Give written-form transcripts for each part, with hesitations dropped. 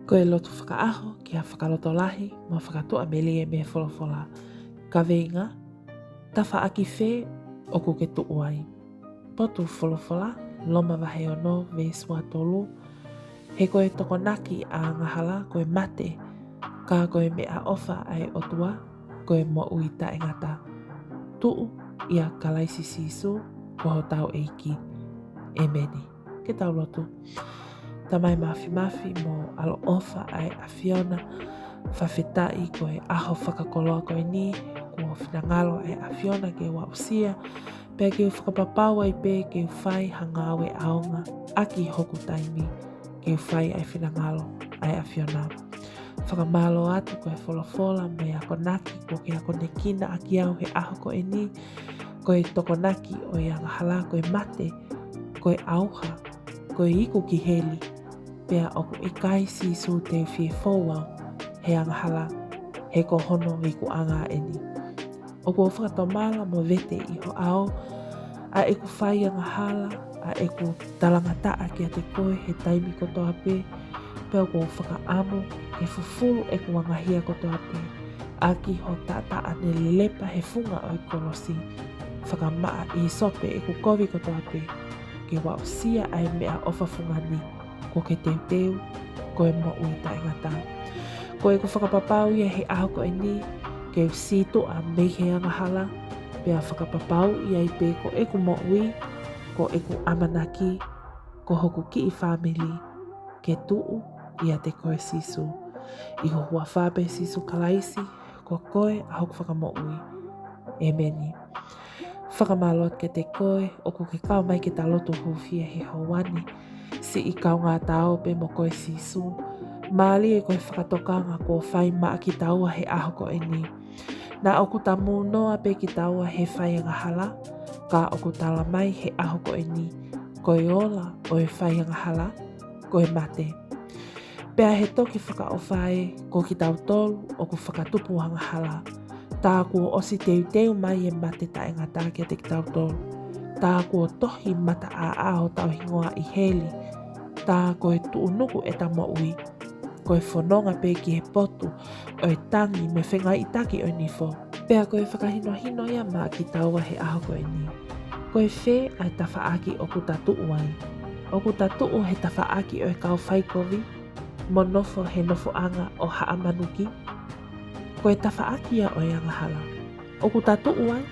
Koe lotu whakaaho ki a whakaloto lahi ma whakatoa meli e me wholofola. Ka veinga, tawha aki whē o ku ke tuu ai. Potu wholofola, loma wahe ono vesua tolu. He koe tokonaki a ngahala koe mate, ka koe mea ofa ai otua, koe mo ui taengata. Tuu ia kalaisi sisu, koho tau eiki. Emeni. Ke tau lotu. Tamai mafi mo alo ofa ai a Fiona, whawhetai koe aho whakakoloa koe ni, kua whinangalo ai a Fiona ke wa usia, pēr ke whakapapau ai pē ke whai hangawe aonga, aki hoku taimi, ke whai ai whinangalo ai a Fiona. Whakamalo atu koe wholofola mo ia konaki, ko ke a konekina aki au he aho koe ni, koe tokonaki o ia ngahala koe mate, koe auha, koe iku ki heli, pēr oku ikai sisu te whie fōwau, he angahala, he ko hono iku anga eni. Oku o whakatomala mo vete iho ao, a eku whai angahala, a eku talangataa ki a te koe he taimi kotoa pē, pēr oku o whakaamu, he fufulu eku angahia kotoa pē, a ki ho tata ane lilepa he funga o korosi, whakamaa I sope eku kovi kotoa pē, ke wa usia ai mea ofa fungani, ko ke teuteu, koe mo ui taengata. Ko e ku whakapapau ia he aho koe ni, ke usito a mei he angahala, pēr whakapapau ia I pē ko eku mo ui, ko eku amanaki, ko hoku ki I whamili, ke tuu ia te koe sisu. Iho hua whape sisu kalaisi, ko koe a hoku whakamo ui. Emeni. Whakamalot ke te koe, oku ke kau mai ke ta loto hufia he hauani, si I kau ngā tau pe mo koe sisu, maali e koe whakatokanga ko whai maa ki taua he aho koe ni. Nā oku tamu noa pe ki taua he whai ngahala, ka oku tala mai he aho koe ni, koe ola o e whai ngahala, koe mate. Pea he toki whakaowhae, ko ki tau tolu o ku whakatupu ngahala, tā kua osi teu mai e mate taengata ki a te ki tau tolu. Tā kua tohi mata a aho tau hingoa I heli. Tā koe tuunuku e ta mo ui. Koe whanonga pē ki he potu o e tangi me whengai I taki o nifo. Pea koe whakahino ia maa ki taua he aho koe ni. Koe whē ai tawhaaki o ku tatuu ai. O ku tatuu he tawhaaki o e kau whaikovi. Mo nofo he nofo anga o haamanuki. Koe tawhaaki ia o e angahala. O ku tatuu ai.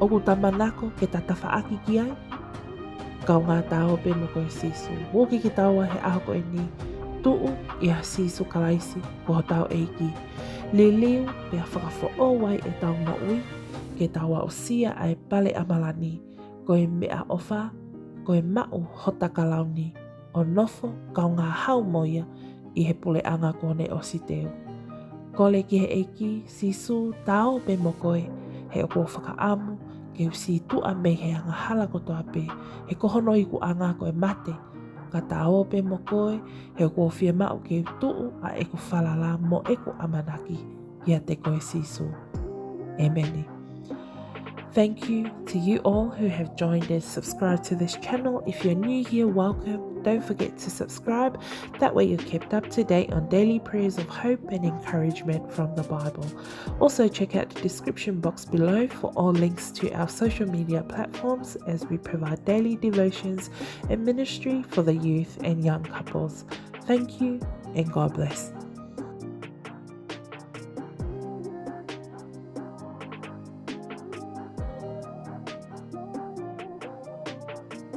O ku tamanako ke ta tawhaaki ki ai. Kau ngā tāo pe mo koe sisu. Woki ki taua he aho koe ni. Tuu ia sisu kalaisi ko tau eiki. Liliu pia whakafo o wai e tau mo ui. Ke taua o sia ai pale amalani. Koe mea ofa. Koe mau hota kalauni. O nofo kau ngā hau moia I he pule anga kone o si teo. Kole ki he eiki sisu tau pe mo koe. He o ko whakaamu. Ke usi tua mei he anga hala kotoa pē, he kohono iku anga koe mate. Ka tāo pē mo koe, he o fia mau ke tuu a eku whalala mo eku amanaki, ia te koe sisu. Emeni. Thank you to you all who have joined us. Subscribe to this channel. If you're new here, welcome. Don't forget to subscribe. That way you're kept up to date on daily prayers of hope and encouragement from the Bible. Also check out the description box below for all links to our social media platforms as we provide daily devotions and ministry for the youth and young couples. Thank you and God bless.